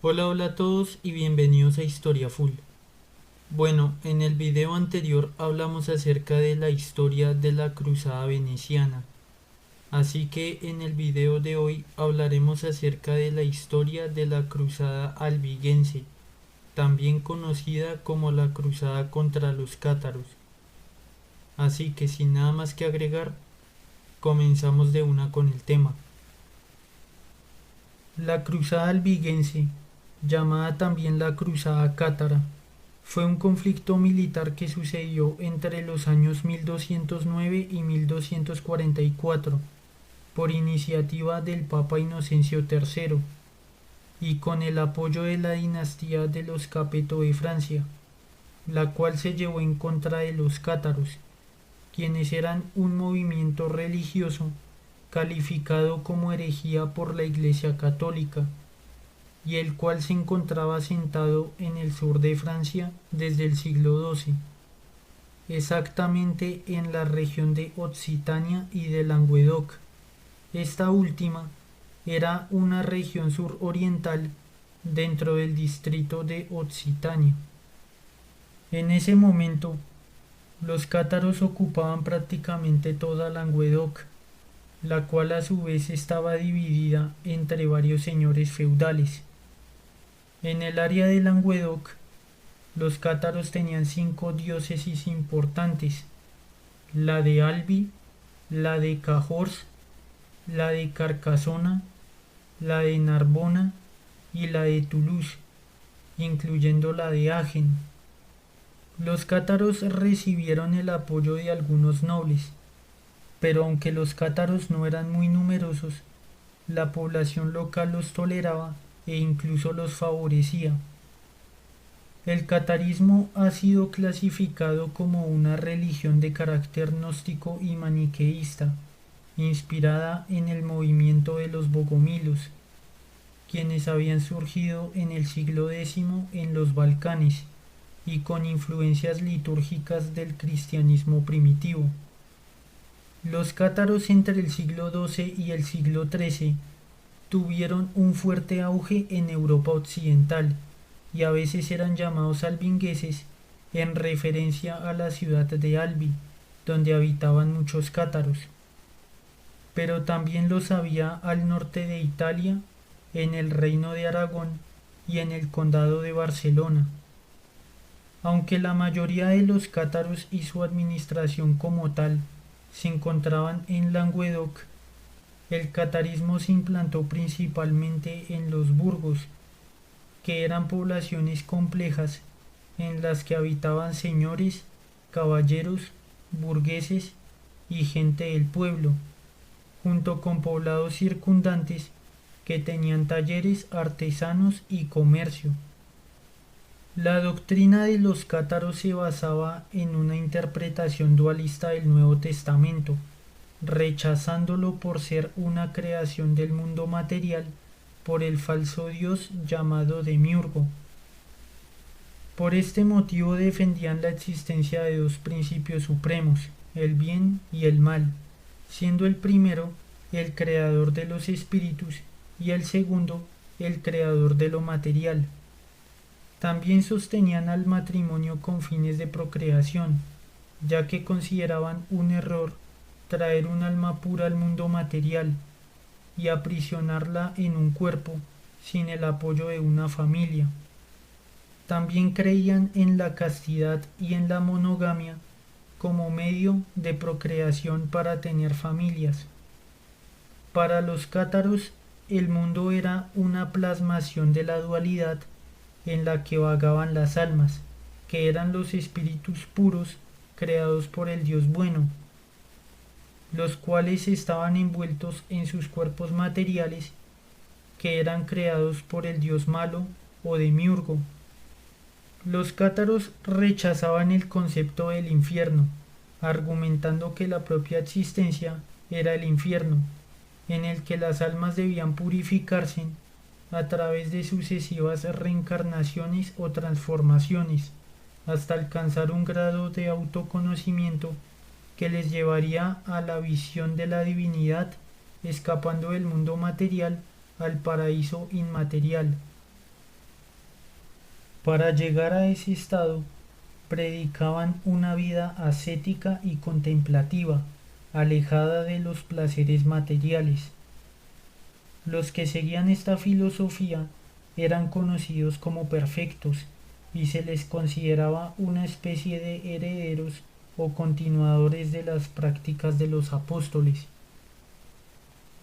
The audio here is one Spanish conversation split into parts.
Hola, hola a todos y bienvenidos a Historia Full. Bueno, en el video anterior hablamos acerca de la historia de la Cruzada Veneciana, así que en el video de hoy hablaremos acerca de la historia de la Cruzada Albigense, también conocida como la Cruzada contra los Cátaros. Así que sin nada más que agregar, comenzamos de una con el tema. La Cruzada Albigense, llamada también la Cruzada Cátara, fue un conflicto militar que sucedió entre los años 1209 y 1244 por iniciativa del Papa Inocencio III y con el apoyo de la dinastía de los Capeto de Francia, la cual se llevó en contra de los cátaros, quienes eran un movimiento religioso calificado como herejía por la Iglesia Católica y el cual se encontraba asentado en el sur de Francia desde el siglo XII, exactamente en la región de Occitania y de Languedoc. Esta última era una región suroriental dentro del distrito de Occitania. En ese momento, los cátaros ocupaban prácticamente toda Languedoc, la cual a su vez estaba dividida entre varios señores feudales. En el área de Languedoc, los cátaros tenían 5 diócesis importantes: la de Albi, la de Cahors, la de Carcasona, la de Narbona y la de Toulouse, incluyendo la de Agen. Los cátaros recibieron el apoyo de algunos nobles, pero aunque los cátaros no eran muy numerosos, la población local los toleraba e incluso los favorecía. El catarismo ha sido clasificado como una religión de carácter gnóstico y maniqueísta, inspirada en el movimiento de los bogomilos, quienes habían surgido en el siglo X en los Balcanes y con influencias litúrgicas del cristianismo primitivo. Los cátaros entre el siglo XII y el siglo XIII tuvieron un fuerte auge en Europa occidental y a veces eran llamados albingueses en referencia a la ciudad de Albi, donde habitaban muchos cátaros. Pero también los había al norte de Italia, en el reino de Aragón y en el condado de Barcelona. Aunque la mayoría de los cátaros y su administración como tal se encontraban en Languedoc, el catarismo se implantó principalmente en los burgos, que eran poblaciones complejas en las que habitaban señores, caballeros, burgueses y gente del pueblo, junto con poblados circundantes que tenían talleres, artesanos y comercio. La doctrina de los cátaros se basaba en una interpretación dualista del Nuevo Testamento, rechazándolo por ser una creación del mundo material por el falso dios llamado Demiurgo. Por este motivo defendían la existencia de dos principios supremos, el bien y el mal, siendo el primero el creador de los espíritus y el segundo el creador de lo material. También sostenían al matrimonio con fines de procreación, ya que consideraban un error traer un alma pura al mundo material y aprisionarla en un cuerpo sin el apoyo de una familia. También creían en la castidad y en la monogamia como medio de procreación para tener familias. Para los cátaros, el mundo era una plasmación de la dualidad en la que vagaban las almas, que eran los espíritus puros creados por el Dios bueno, los cuales estaban envueltos en sus cuerpos materiales, que eran creados por el Dios malo o Demiurgo. Los cátaros rechazaban el concepto del infierno, argumentando que la propia existencia era el infierno, en el que las almas debían purificarse a través de sucesivas reencarnaciones o transformaciones, hasta alcanzar un grado de autoconocimiento que les llevaría a la visión de la divinidad, escapando del mundo material al paraíso inmaterial. Para llegar a ese estado, predicaban una vida ascética y contemplativa, alejada de los placeres materiales. Los que seguían esta filosofía eran conocidos como perfectos y se les consideraba una especie de herederos o continuadores de las prácticas de los apóstoles,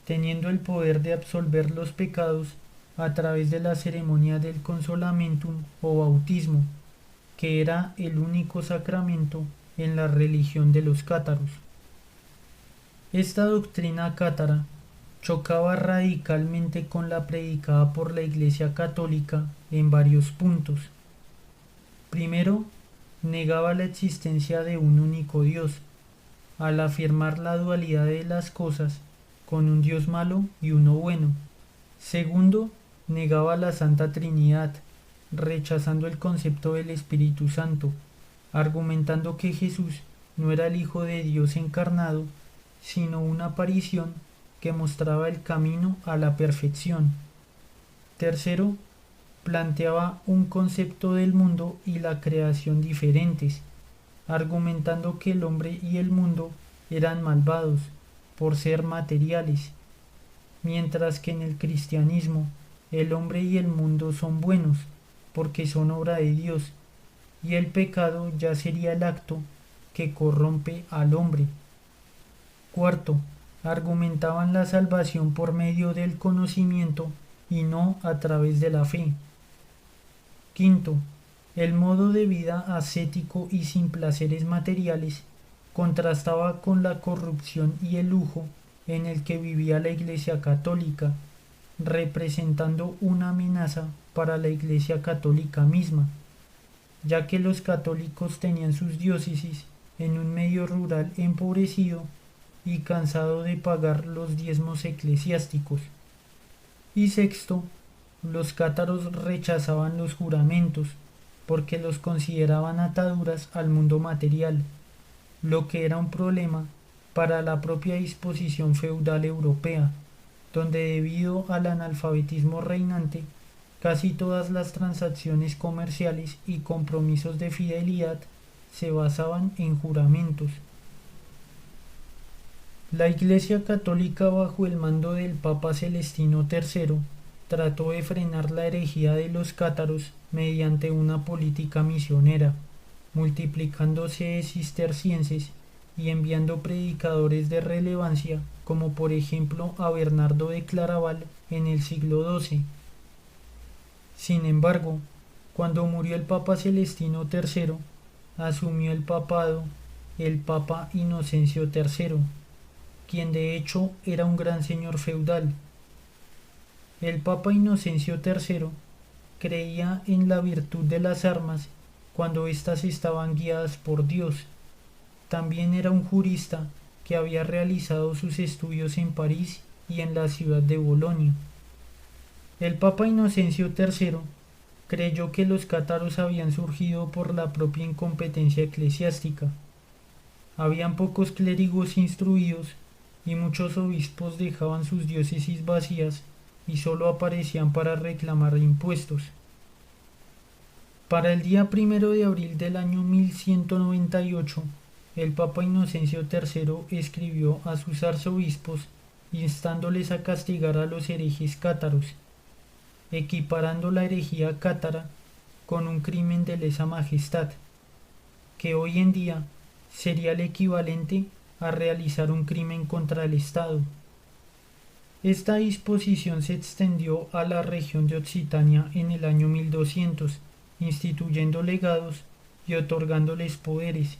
teniendo el poder de absolver los pecados a través de la ceremonia del consolamentum o bautismo, que era el único sacramento en la religión de los cátaros. Esta doctrina cátara chocaba radicalmente con la predicada por la Iglesia Católica en varios puntos. Primero, negaba la existencia de un único Dios, al afirmar la dualidad de las cosas con un Dios malo y uno bueno. Segundo, negaba la Santa Trinidad, rechazando el concepto del Espíritu Santo, argumentando que Jesús no era el Hijo de Dios encarnado, sino una aparición que mostraba el camino a la perfección. Tercero, planteaba un concepto del mundo y la creación diferentes, argumentando que el hombre y el mundo eran malvados por ser materiales, mientras que en el cristianismo el hombre y el mundo son buenos porque son obra de Dios, y el pecado ya sería el acto que corrompe al hombre. Cuarto, argumentaban la salvación por medio del conocimiento y no a través de la fe. Quinto, el modo de vida ascético y sin placeres materiales contrastaba con la corrupción y el lujo en el que vivía la Iglesia Católica, representando una amenaza para la Iglesia Católica misma, ya que los católicos tenían sus diócesis en un medio rural empobrecido y cansado de pagar los diezmos eclesiásticos. Y sexto, los cátaros rechazaban los juramentos porque los consideraban ataduras al mundo material, lo que era un problema para la propia disposición feudal europea, donde debido al analfabetismo reinante, casi todas las transacciones comerciales y compromisos de fidelidad se basaban en juramentos. La Iglesia Católica bajo el mando del Papa Celestino III trató de frenar la herejía de los cátaros mediante una política misionera, multiplicándose cistercienses y enviando predicadores de relevancia como por ejemplo a Bernardo de Claraval en el siglo XII. Sin embargo, cuando murió el Papa Celestino III, asumió el papado el Papa Inocencio III, quien de hecho era un gran señor feudal. El Papa Inocencio III creía en la virtud de las armas cuando éstas estaban guiadas por Dios. También era un jurista que había realizado sus estudios en París y en la ciudad de Bolonia. El Papa Inocencio III creyó que los cátaros habían surgido por la propia incompetencia eclesiástica. Habían pocos clérigos instruidos y muchos obispos dejaban sus diócesis vacías y solo aparecían para reclamar impuestos. Para el día 1 de abril del año 1198, el Papa Inocencio III escribió a sus arzobispos instándoles a castigar a los herejes cátaros, equiparando la herejía cátara con un crimen de lesa majestad, que hoy en día sería el equivalente a realizar un crimen contra el Estado. Esta disposición se extendió a la región de Occitania en el año 1200, instituyendo legados y otorgándoles poderes,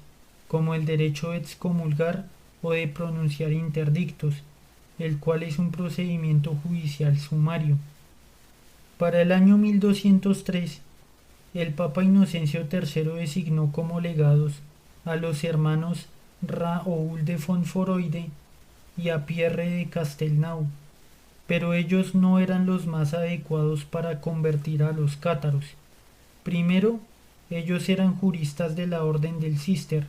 como el derecho de excomulgar o de pronunciar interdictos, el cual es un procedimiento judicial sumario. Para el año 1203, el Papa Inocencio III designó como legados a los hermanos Raoul de Fontforoide y a Pierre de Castelnau, pero ellos no eran los más adecuados para convertir a los cátaros. Primero, ellos eran juristas de la Orden del Císter,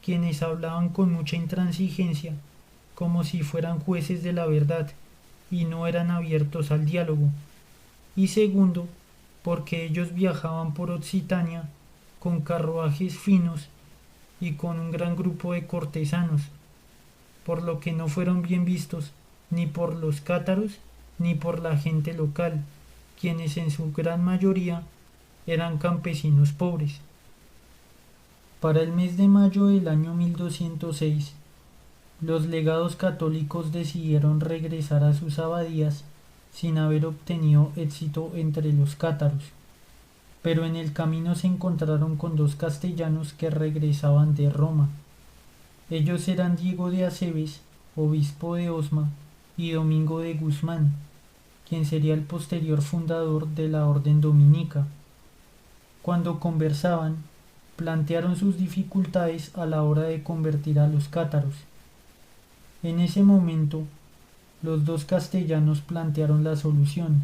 quienes hablaban con mucha intransigencia, como si fueran jueces de la verdad, y no eran abiertos al diálogo. Y segundo, porque ellos viajaban por Occitania con carruajes finos y con un gran grupo de cortesanos, por lo que no fueron bien vistos ni por los cátaros ni por la gente local, quienes en su gran mayoría eran campesinos pobres. Para el mes de mayo del año 1206, los legados católicos decidieron regresar a sus abadías sin haber obtenido éxito entre los cátaros, pero en el camino se encontraron con dos castellanos que regresaban de Roma. Ellos eran Diego de Aceves, obispo de Osma, y Domingo de Guzmán, quien sería el posterior fundador de la orden dominica. Cuando conversaban, plantearon sus dificultades a la hora de convertir a los cátaros. En ese momento, los dos castellanos plantearon la solución.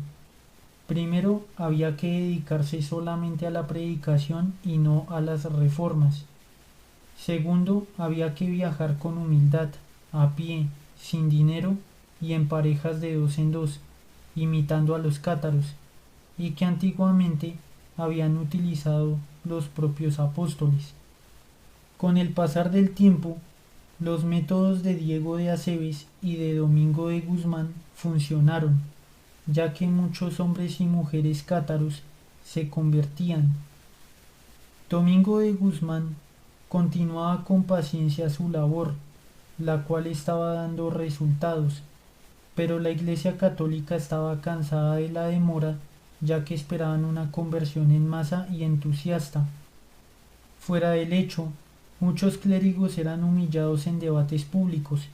Primero, había que dedicarse solamente a la predicación y no a las reformas. Segundo, había que viajar con humildad, a pie, sin dinero y en parejas de dos en dos, imitando a los cátaros, y que antiguamente habían utilizado los propios apóstoles. Con el pasar del tiempo, los métodos de Diego de Aceves y de Domingo de Guzmán funcionaron, ya que muchos hombres y mujeres cátaros se convertían. Domingo de Guzmán continuaba con paciencia su labor, la cual estaba dando resultados, pero la Iglesia Católica estaba cansada de la demora, ya que esperaban una conversión en masa y entusiasta. Fuera del hecho, muchos clérigos eran humillados en debates públicos,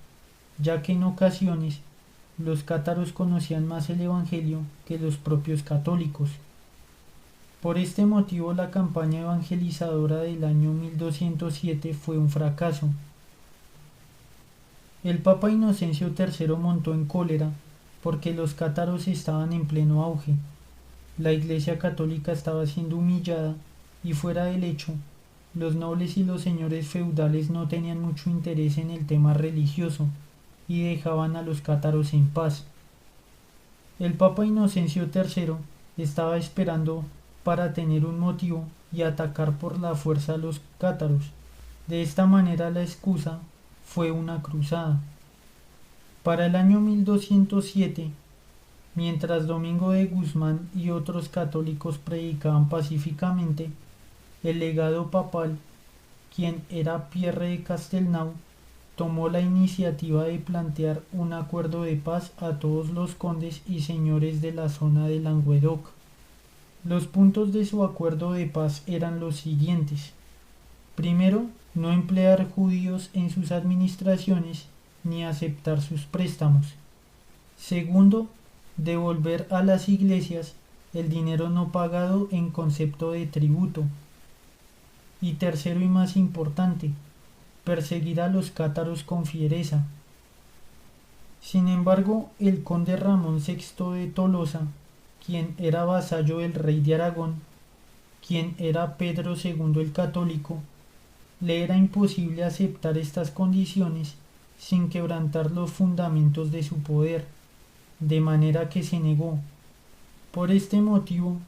ya que en ocasiones los cátaros conocían más el Evangelio que los propios católicos. Por este motivo la campaña evangelizadora del año 1207 fue un fracaso. El Papa Inocencio III montó en cólera porque los cátaros estaban en pleno auge. La Iglesia Católica estaba siendo humillada y fuera del hecho, los nobles y los señores feudales no tenían mucho interés en el tema religioso y dejaban a los cátaros en paz. El Papa Inocencio III estaba esperando para tener un motivo y atacar por la fuerza a los cátaros. De esta manera la excusa fue una cruzada. Para el año 1207, mientras Domingo de Guzmán y otros católicos predicaban pacíficamente, el legado papal, quien era Pierre de Castelnau, tomó la iniciativa de plantear un acuerdo de paz a todos los condes y señores de la zona de Languedoc. Los puntos de su acuerdo de paz eran los siguientes. Primero, no emplear judíos en sus administraciones ni aceptar sus préstamos. Segundo, devolver a las iglesias el dinero no pagado en concepto de tributo. Y tercero y más importante, perseguir a los cátaros con fiereza. Sin embargo, el conde Ramón VI de Tolosa, quien era vasallo del rey de Aragón, quien era Pedro II el Católico, le era imposible aceptar estas condiciones sin quebrantar los fundamentos de su poder, de manera que se negó. Por este motivo,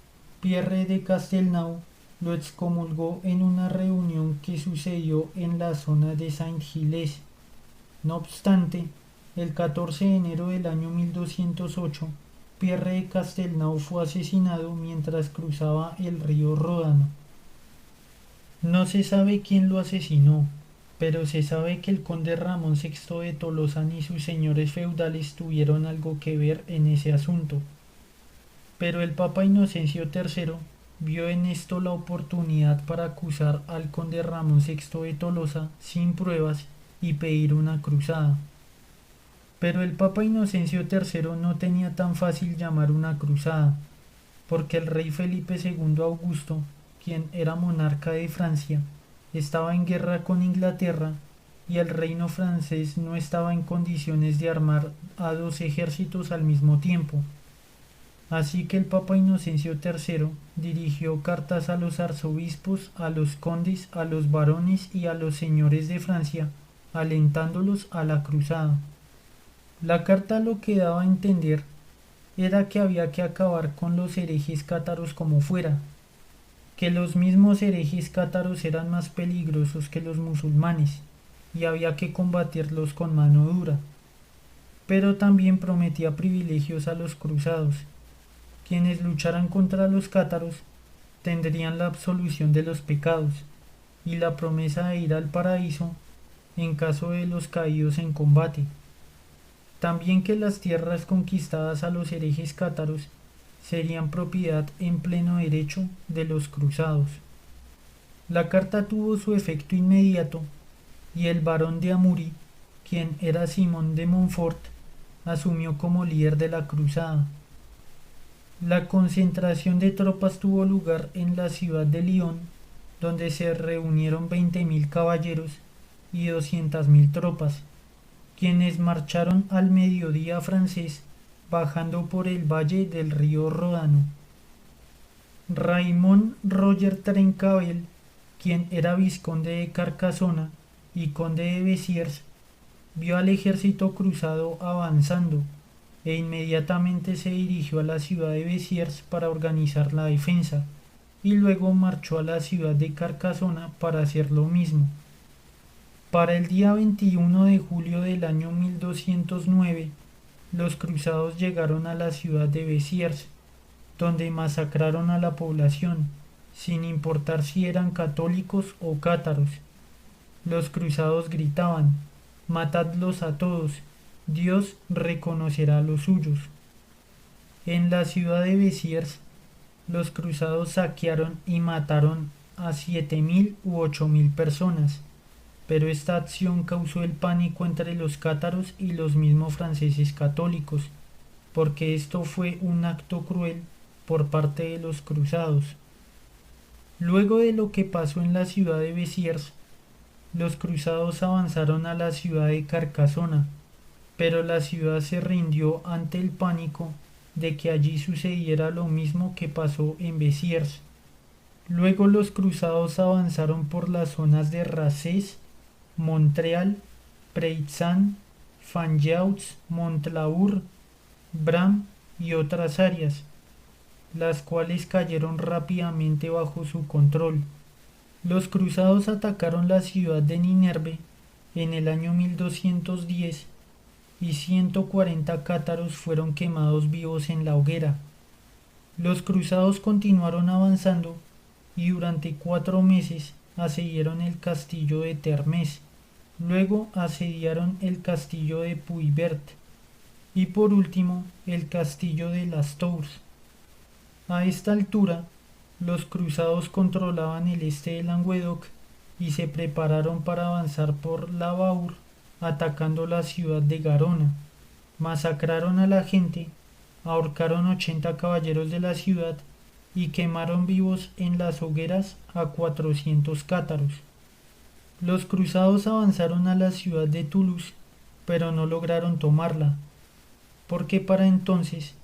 Pierre de Castelnau lo excomulgó en una reunión que sucedió en la zona de Saint-Gilles. No obstante, el 14 de enero del año 1208, Pierre de Castelnau fue asesinado mientras cruzaba el río Ródano. No se sabe quién lo asesinó, pero se sabe que el conde Ramón VI de Tolosa y sus señores feudales tuvieron algo que ver en ese asunto. Pero el Papa Inocencio III vio en esto la oportunidad para acusar al conde Ramón VI de Tolosa sin pruebas y pedir una cruzada. Pero el Papa Inocencio III no tenía tan fácil llamar una cruzada, porque el rey Felipe II Augusto, quien era monarca de Francia, estaba en guerra con Inglaterra y el reino francés no estaba en condiciones de armar a dos ejércitos al mismo tiempo. Así que el Papa Inocencio III dirigió cartas a los arzobispos, a los condes, a los barones y a los señores de Francia, alentándolos a la cruzada. La carta lo que daba a entender era que había que acabar con los herejes cátaros como fuera, que los mismos herejes cátaros eran más peligrosos que los musulmanes y había que combatirlos con mano dura. Pero también prometía privilegios a los cruzados. Quienes lucharan contra los cátaros tendrían la absolución de los pecados y la promesa de ir al paraíso en caso de los caídos en combate. También que las tierras conquistadas a los herejes cátaros serían propiedad en pleno derecho de los cruzados. La carta tuvo su efecto inmediato y el barón de Amuri, quien era Simón de Montfort, asumió como líder de la cruzada. La concentración de tropas tuvo lugar en la ciudad de Lyon, donde se reunieron 20.000 caballeros y 200.000 tropas, quienes marcharon al mediodía francés bajando por el valle del río Ródano. Raymond Roger Trencavel, quien era vizconde de Carcasona y conde de Bessières, vio al ejército cruzado avanzando e inmediatamente se dirigió a la ciudad de Bessières para organizar la defensa, y luego marchó a la ciudad de Carcasona para hacer lo mismo. Para el día 21 de julio del año 1209, los cruzados llegaron a la ciudad de Bessières, donde masacraron a la población, sin importar si eran católicos o cátaros. Los cruzados gritaban: «Matadlos a todos, Dios reconocerá a los suyos». En la ciudad de Bessières, los cruzados saquearon y mataron a 7.000 u 8.000 personas, pero esta acción causó el pánico entre los cátaros y los mismos franceses católicos, porque esto fue un acto cruel por parte de los cruzados. Luego de lo que pasó en la ciudad de Bessières, los cruzados avanzaron a la ciudad de Carcasona, pero la ciudad se rindió ante el pánico de que allí sucediera lo mismo que pasó en Bessières. Luego los cruzados avanzaron por las zonas de Razés, Montreal, Preizan, Fanjeaux, Montlaur, Bram y otras áreas, las cuales cayeron rápidamente bajo su control. Los cruzados atacaron la ciudad de Nineveh en el año 1210 y 140 cátaros fueron quemados vivos en la hoguera. Los cruzados continuaron avanzando y durante 4 meses asediaron el castillo de Termés, luego asediaron el castillo de Puybert y por último el castillo de Las Tours. A esta altura, los cruzados controlaban el este de Languedoc y se prepararon para avanzar por la Baur, atacando la ciudad de Garona. Masacraron a la gente, ahorcaron 80 caballeros de la ciudad y quemaron vivos en las hogueras a 400 cátaros. Los cruzados avanzaron a la ciudad de Toulouse, pero no lograron tomarla, porque para entonces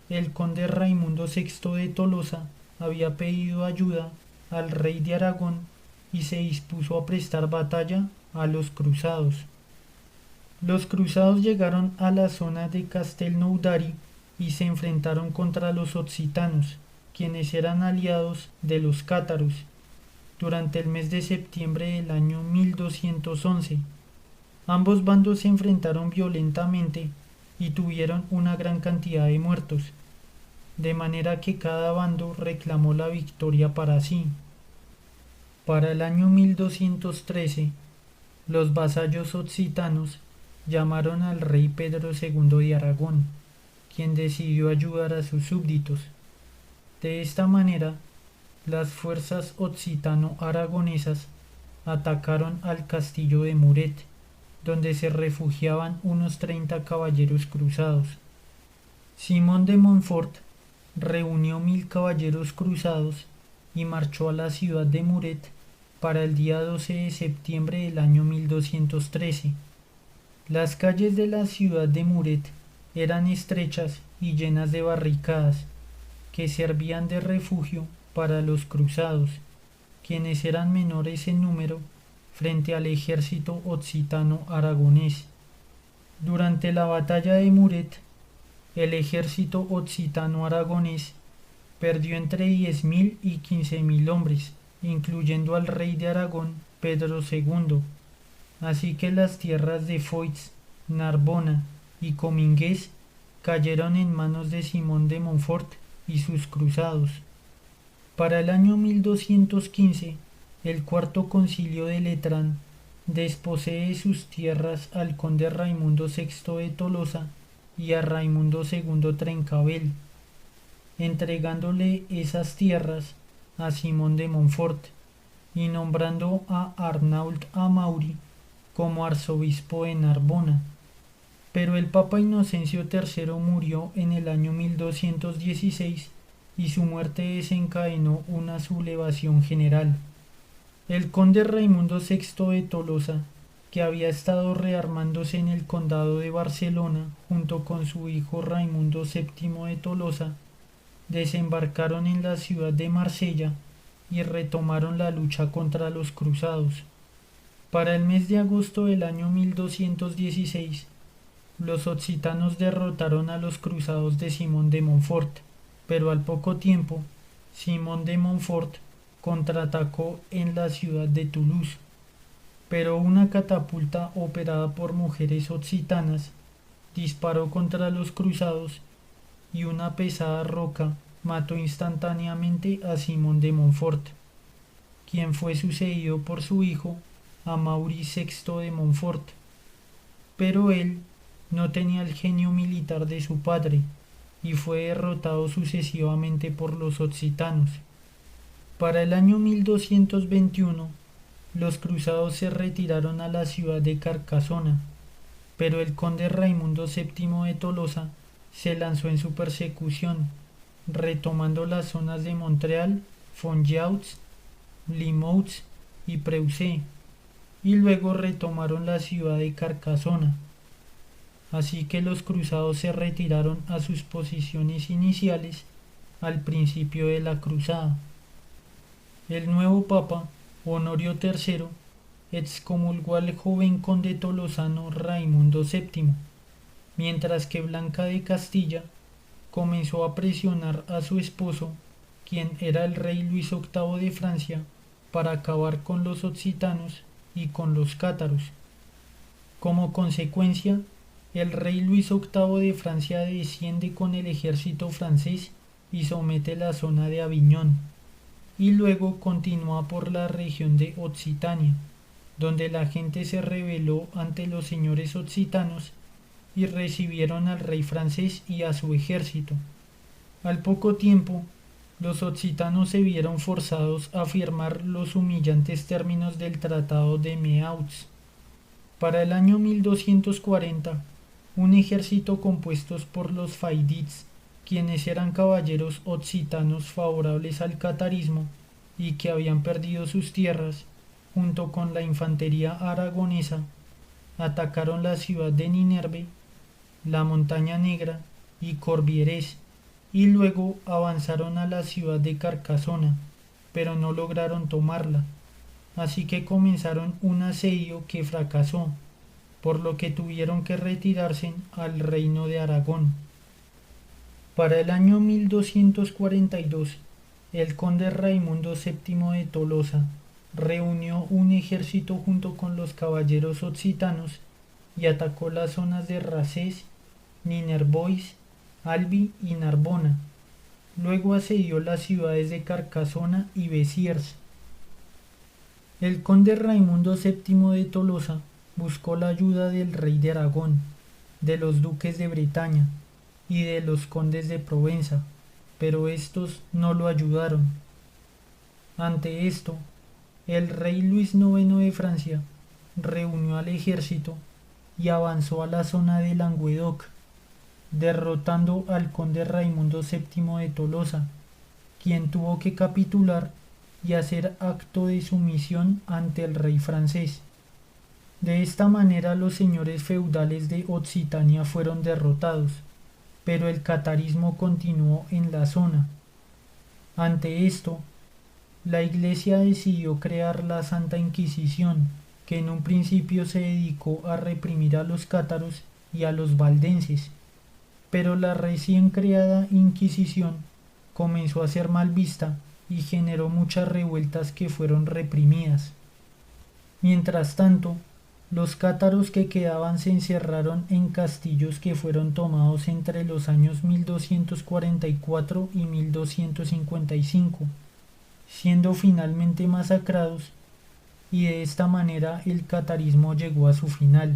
el conde Raimundo VI de Tolosa había pedido ayuda al rey de Aragón y se dispuso a prestar batalla a los cruzados. Los cruzados llegaron a la zona de Castelnaudary y se enfrentaron contra los occitanos, quienes eran aliados de los cátaros, durante el mes de septiembre del año 1211. Ambos bandos se enfrentaron violentamente y tuvieron una gran cantidad de muertos, de manera que cada bando reclamó la victoria para sí. Para el año 1213, los vasallos occitanos llamaron al rey Pedro II de Aragón, quien decidió ayudar a sus súbditos. De esta manera, las fuerzas occitano-aragonesas atacaron al castillo de Muret, donde se refugiaban unos 30 caballeros cruzados. Simón de Montfort reunió 1.000 caballeros cruzados y marchó a la ciudad de Muret para el día 12 de septiembre del año 1213. Las calles de la ciudad de Muret eran estrechas y llenas de barricadas, que servían de refugio para los cruzados, quienes eran menores en número frente al ejército occitano aragonés. Durante la batalla de Muret, el ejército occitano-aragonés perdió entre 10.000 y 15.000 hombres, incluyendo al rey de Aragón, Pedro II, así que las tierras de Foix, Narbona y Cominges cayeron en manos de Simón de Montfort y sus cruzados. Para el año 1215, el cuarto concilio de Letrán desposee sus tierras al conde Raimundo VI de Tolosa y a Raimundo II Trencabel, entregándole esas tierras a Simón de Montfort y nombrando a Arnauld Amaury como arzobispo de Narbona. Pero el Papa Inocencio III murió en el año 1216 y su muerte desencadenó una sublevación general. El conde Raimundo VI de Tolosa, que había estado rearmándose en el condado de Barcelona junto con su hijo Raimundo VII de Tolosa, desembarcaron en la ciudad de Marsella y retomaron la lucha contra los cruzados. Para el mes de agosto del año 1216, los occitanos derrotaron a los cruzados de Simón de Montfort, pero al poco tiempo, Simón de Montfort contraatacó en la ciudad de Toulouse, pero una catapulta operada por mujeres occitanas disparó contra los cruzados y una pesada roca mató instantáneamente a Simón de Montfort, quien fue sucedido por su hijo Amaury VI de Montfort, pero él no tenía el genio militar de su padre y fue derrotado sucesivamente por los occitanos. Para el año 1221, los cruzados se retiraron a la ciudad de Carcasona, pero el conde Raimundo VII de Tolosa se lanzó en su persecución, retomando las zonas de Montreal, Fonjaux, Limoux y Preussé, y luego retomaron la ciudad de Carcasona. Así que los cruzados se retiraron a sus posiciones iniciales al principio de la cruzada. El nuevo papa, Honorio III, excomulgó al joven conde tolosano Raimundo VII, mientras que Blanca de Castilla comenzó a presionar a su esposo, quien era el rey Luis VIII de Francia, para acabar con los occitanos y con los cátaros. Como consecuencia, el rey Luis VIII de Francia desciende con el ejército francés y somete la zona de Aviñón, y luego continúa por la región de Occitania, donde la gente se rebeló ante los señores occitanos y recibieron al rey francés y a su ejército. Al poco tiempo, los occitanos se vieron forzados a firmar los humillantes términos del Tratado de Meaux. Para el año 1240, un ejército compuesto por los faidits, quienes eran caballeros occitanos favorables al catarismo y que habían perdido sus tierras, junto con la infantería aragonesa, atacaron la ciudad de Ninerve, la Montaña Negra y Corvieres, y luego avanzaron a la ciudad de Carcasona, pero no lograron tomarla, así que comenzaron un asedio que fracasó, por lo que tuvieron que retirarse al reino de Aragón. Para el año 1242, el conde Raimundo VII de Tolosa reunió un ejército junto con los caballeros occitanos y atacó las zonas de Racés, Ninervois, Albi y Narbona. Luego asedió las ciudades de Carcasona y Béziers. El conde Raimundo VII de Tolosa buscó la ayuda del rey de Aragón, de los duques de Bretaña y de los condes de Provenza, pero estos no lo ayudaron. Ante esto, el rey Luis IX de Francia reunió al ejército y avanzó a la zona de Languedoc, derrotando al conde Raimundo VII de Tolosa, quien tuvo que capitular y hacer acto de sumisión ante el rey francés. De esta manera los señores feudales de Occitania fueron derrotados, pero el catarismo continuó en la zona. Ante esto, la Iglesia decidió crear la Santa Inquisición, que en un principio se dedicó a reprimir a los cátaros y a los valdenses, pero la recién creada Inquisición comenzó a ser mal vista y generó muchas revueltas que fueron reprimidas. Mientras tanto, los cátaros que quedaban se encerraron en castillos que fueron tomados entre los años 1244 y 1255, siendo finalmente masacrados, y de esta manera el catarismo llegó a su final.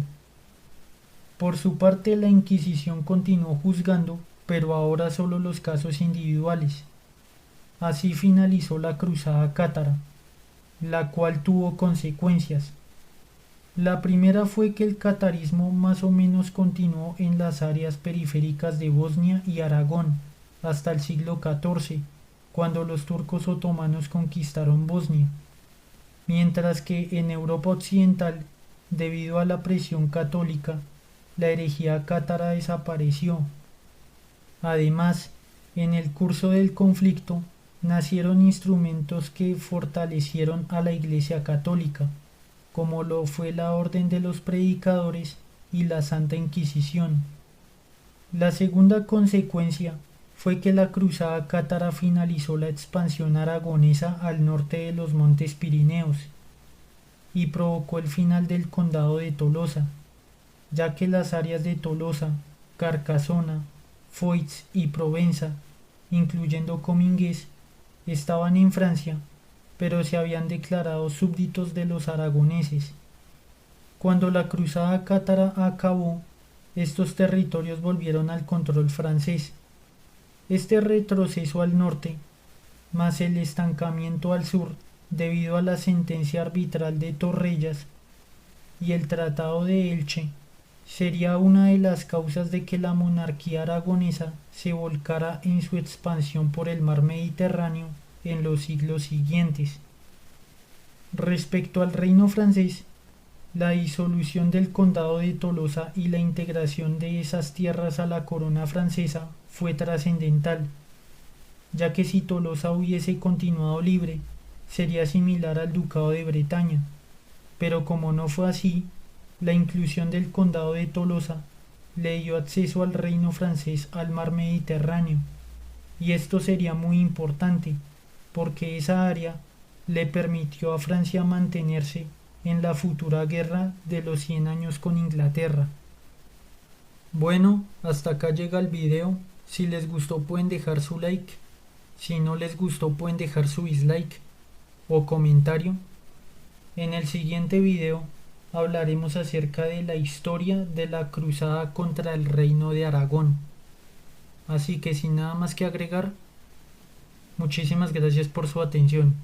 Por su parte, la Inquisición continuó juzgando, pero ahora solo los casos individuales. Así finalizó la Cruzada Cátara, la cual tuvo consecuencias. La primera fue que el catarismo más o menos continuó en las áreas periféricas de Bosnia y Aragón hasta el siglo XIV, cuando los turcos otomanos conquistaron Bosnia, mientras que en Europa occidental, debido a la presión católica, la herejía cátara desapareció. Además, en el curso del conflicto, nacieron instrumentos que fortalecieron a la Iglesia Católica, como lo fue la Orden de los Predicadores y la Santa Inquisición. La segunda consecuencia fue que la Cruzada Cátara finalizó la expansión aragonesa al norte de los Montes Pirineos y provocó el final del Condado de Tolosa, ya que las áreas de Tolosa, Carcasona, Foix y Provenza, incluyendo Comminges, estaban en Francia, pero se habían declarado súbditos de los aragoneses. Cuando la Cruzada Cátara acabó, estos territorios volvieron al control francés. Este retroceso al norte, más el estancamiento al sur, debido a la sentencia arbitral de Torrellas y el Tratado de Elche, sería una de las causas de que la monarquía aragonesa se volcara en su expansión por el mar Mediterráneo en los siglos siguientes. Respecto al reino francés, la disolución del condado de Tolosa y la integración de esas tierras a la corona francesa fue trascendental, ya que si Tolosa hubiese continuado libre, sería similar al ducado de Bretaña, pero como no fue así, la inclusión del condado de Tolosa le dio acceso al reino francés al mar Mediterráneo, y esto sería muy importante, porque esa área le permitió a Francia mantenerse en la futura guerra de los 100 años con Inglaterra. Bueno, hasta acá llega el video. Si les gustó pueden dejar su like, si no les gustó pueden dejar su dislike o comentario. En el siguiente video hablaremos acerca de la historia de la cruzada contra el reino de Aragón. Así que sin nada más que agregar, muchísimas gracias por su atención.